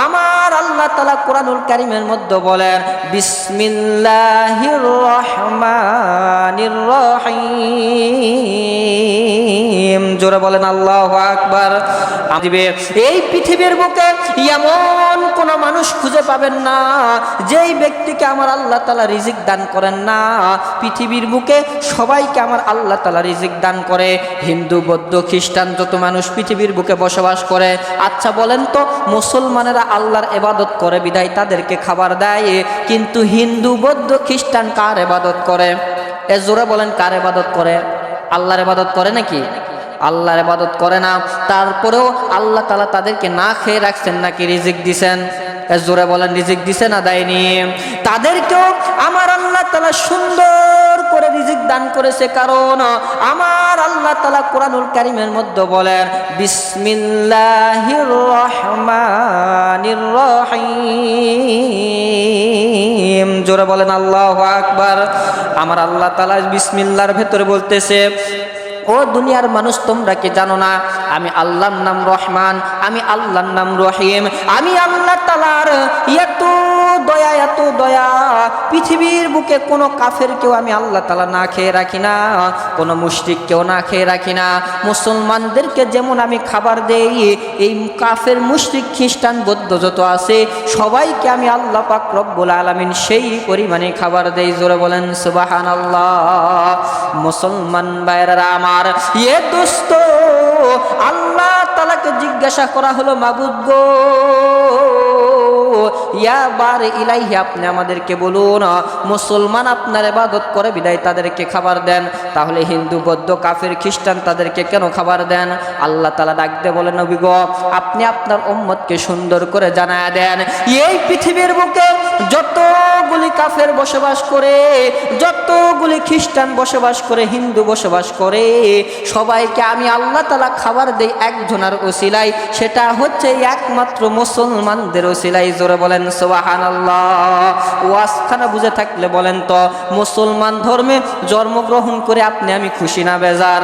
আমার আল্লাহ তাআলা কোরআনুল কারীমের মধ্যে বলেন বিসমিল্লাহির রহমানির রহিম। জোরে বলেন আল্লাহু আকবার। এই পৃথিবীর বুকে এমন কোন মানুষ খুঁজে পাবেন না যেই ব্যক্তিকে আমার আল্লাহ তাআলা রিজিক দান করেন না। পৃথিবীর বুকে সবাইকে আমার আল্লাহ তাআলা রিজিক দান করে। হিন্দু, বৌদ্ধ, খ্রিস্টান যত মানুষ পৃথিবীর বুকে বসবাস করে, আচ্ছা বলেন তো মুসলমানেরা আল্লাহর ইবাদত করে বিধায় তাদেরকে খাবার দেয়, কিন্তু হিন্দু, বৌদ্ধ, খ্রিস্টান কার ইবাদত করে? জোরে বলেন কার ইবাদত করে? আল্লাহর ইবাদত করে নাকি? আল্লাহর ইবাদত করে না। তারপরেও আল্লাহ তাআলা তাদেরকে না খেয়ে রাখছেন নাকি রিজিক দিছেন? জোরে বলেন রিজিক দিছে না দেয়নি? তাদেরকেও আমার আল্লাহ তাআলা সুন্দর করে রিজিক দান করেছে, কারণ আমার আল্লাহ তাআলা কোরআনুল কারীমের মধ্যে বলেন বিসমিল্লাহির রহমানির রহিম। জোরে বলেন আল্লাহু আকবার। আমার আল্লাহ তাআলা বিসমিল্লাহর ভেতরে বলতেছে, ও দুনিয়ার মানুষ তোমরা কি জানো না আমি আল্লাহর নাম রহমান, আমি আল্লাহর নাম রহিম। আমি আল্লাহ তাআলার এত দয়া পৃথিবীর বুকে কোনো কাফেরকেও আমি আল্লাহ তাআলা না খেয়ে রাখি না, কোনো মুশরিককেও না খেয়ে রাখি না। মুসলমানদেরকে যেমন আমি খাবার দেই, এই কাফের, মুশরিক, খ্রিস্টান, বৌদ্ধ যত আছে সবাইকে আমি আল্লাহ পাক রব্বুল আলামিন সেই পরিমাণে খাবার দেই। জোরে বলেন সুবহানাল্লাহ। মুসলমান ভাইরা আমার, দোস্ত আল্লাহ তাআলাকে জিজ্ঞাসা করা হলো, মাবুদ গো ইয়া বার ইলাইহি, আপনি আমাদেরকে বলুন মুসলমান আপনার ইবাদত করে বিদায় তাদেরকে খাবার দেন, তাহলে হিন্দু, বৌদ্ধ, কাফের, খ্রিস্টান তাদেরকে কেন খাবার দেন? আল্লাহ তাআলা ডাক দিয়ে বলেন, নবী গো আপনি আপনার উম্মতকে সুন্দর করে জানায়া দেন এই পৃথিবীর বুকে যতগুলি কাফের বসবাস করে, যতগুলি খ্রিস্টান বসবাস করে, হিন্দু বসবাস করে, সবাইকে আমি আল্লাহ তাআলা খাবার দেই একজনের ওসিলায়, সেটা হচ্ছে একমাত্র মুসলমানদের ওসিলায়। জোরে বলেন সুবহানাল্লাহ। ওয়াজখানা বুঝে থাকলে বলেন তো মুসলমান ধর্মে জন্মগ্রহণ করে আপনি আমি খুশি না বেজার?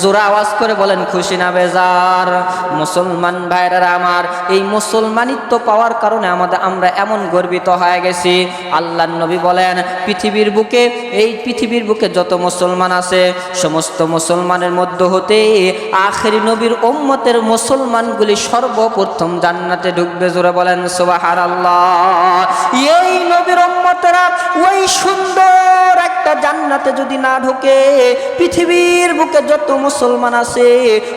জোরে আওয়াজ করে বলেন খুশি না বেজার? মুসলমান ভাইরা আমার, এই মুসলমানিত্ব পাওয়ার কারণে আমরা এমন গর্বিত হয়ে গেছি। আল্লাহর নবী বলেন পৃথিবীর বুকে, এই পৃথিবীর বুকে যত মুসলমান আছে সমস্ত মুসলমানের মধ্য হতে আখেরি নবীর উম্মতের মুসলমানগুলি সর্বপ্রথম জান্নাতে ঢুকবে। জোরে বলেন সুবহানাল্লাহ। এই নবীর উম্মতেরা ওই সুন্দর একটা জান্নাতে যদি না ঢোকে, পৃথিবীর বুকে যত মুসলমান আছে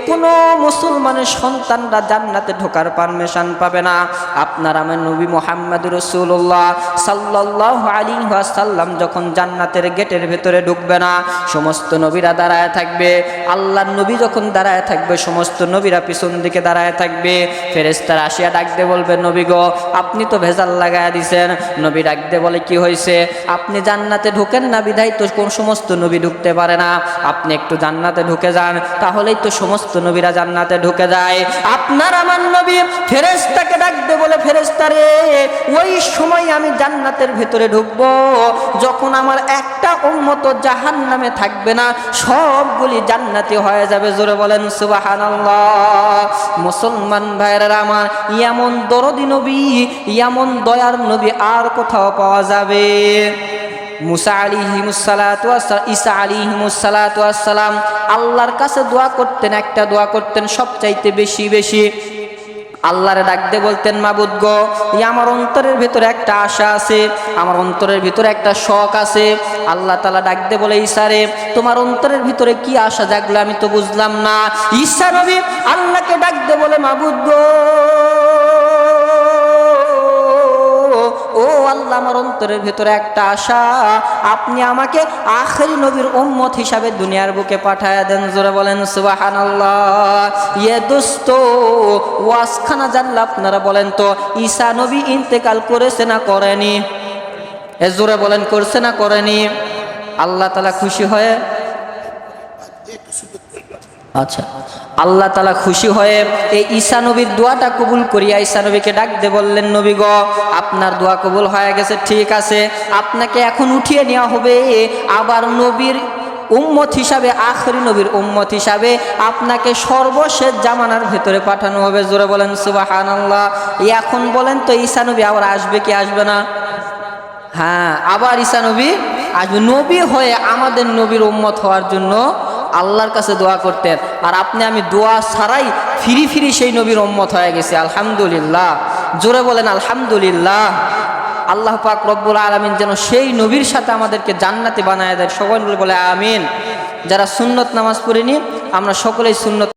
কোন মুসলমানের সন্তানরা জান্নাতে ঢোকার পারমিশন পাবে না। আপনার আমার নবী মুহাম্মদুর রাসূলুল্লাহ সাল্লাল্লাহু আলাইহি ওয়াসাল্লাম যখন জান্নাতের গেটের ভেতরে ঢুকবে না, সমস্ত নবীরা দাঁড়ায় থাকবে। আল্লাহর নবী যখন দাঁড়ায় থাকবে, সমস্ত নবীরা পিছন দিকে দাঁড়ায় থাকবে। ফেরেশতারা আসিয়া ডাক দিয়ে বলবে, নবী গো আপনি তো ভেজাল লাগায়া দিছেন। নবী ডাক দিয়ে বলে, কি হয়েছে? আপনি জান্নাতে ঢোকেন না বিধায় তো কোন সমস্ত নবী ঢুকতে পারে না, আপনি একটু জান্নাতে ঢুকে যান, তাহলেই তো সমস্ত নবীরা জান্নাতে ঢুকে যায়। আপনার আমার নবী ফেরেশতাকে ডাক দিয়ে বলে, ফেরেশতা রে ওই সময় আমি জান্নাতের ভেতরে ঢুকবো যখন আমার একটা উম্মত জাহান্নামে থাকবে না, সবগুলি জান্নাতি হয়ে যাবে। জোরে বলেন সুবহানাল্লাহ। মুসলমান ভাইরা আমার, এমন দরদি নবী, এমন দয়ার নবী আর কোথাও পাওয়া যাবে? মুসা আলাইহিমুসসালাতু ওয়াসসালাম, ঈসা আলাইহিমুসসালাতু ওয়াসসালাম আল্লাহর কাছে দোয়া করতেন, একটা দোয়া করতেন সবচাইতে বেশি বেশি। আল্লাহরে ডাক দিয়ে বলতেন, মাবুদ গো আমার অন্তরের ভিতরে একটা আশা আছে, আমার অন্তরের ভিতরে একটা শখ আছে। আল্লাহ তাআলা ডাক দিয়ে বলে, ঈসা রে তোমার অন্তরের ভিতরে কি আশা জাগলো আমি তো বুঝলাম না। ঈসা নবী আল্লাহকে ডাক দিয়ে বলে, মাবুদ গো ও আল্লাহ আমার অন্তরের ভিতরে একটা আশা, আপনি আমাকে আখেরি নবীর উম্মত হিসাবে দুনিয়ার বুকে পাঠায়া দেন। জোরে বলেন সুবহানাল্লাহ। দোস্ত ওয়াজখানা জানলে আপনারা বলেন তো ঈসা নবী ইন্তেকাল করেছে না করেনি? জোরে বলেন করছে না করেনি? আল্লাহ তাআলা খুশি হয়ে, আচ্ছা আল্লাহ তাআলা খুশি হয়ে এই ঈসা নবীর দোয়াটা কবুল করিয়া ঈসা নবীকে ডাক দিয়ে বললেন, নবী গো আপনার দোয়া কবুল হয়ে গেছে, ঠিক আছে আপনাকে এখন উঠিয়ে নেওয়া হবে, আবার নবীর উম্মত হিসাবে, আখরি নবীর উম্মত হিসাবে আপনাকে সর্বশেষ জামানার ভেতরে পাঠানো হবে। জোরে বলেন সুবহানাল্লাহ। এখন বলেন তো ঈসা নবী আবার আসবে কি আসবে না? হ্যাঁ, আবার ঈসা নবী আসবে। নবী হয়ে আমাদের নবীর উম্মত হওয়ার জন্য আল্লাহর কাছে দোয়া করতেন, আর আপনি আমি দোয়া ছাড়াই ফিরি ফিরি সেই নবীর উম্মত হয়ে গেছে। আলহামদুলিল্লাহ। জোরে বলেন আলহামদুলিল্লাহ। আল্লাহ পাক রব্বুল আলামিন যেন সেই নবীর সাথে আমাদেরকে জান্নাতে বানায় দেয়। সকল বলে আমিন। যারা সুন্নত নামাজ পড়িনি আমরা সকলেই সুন্নত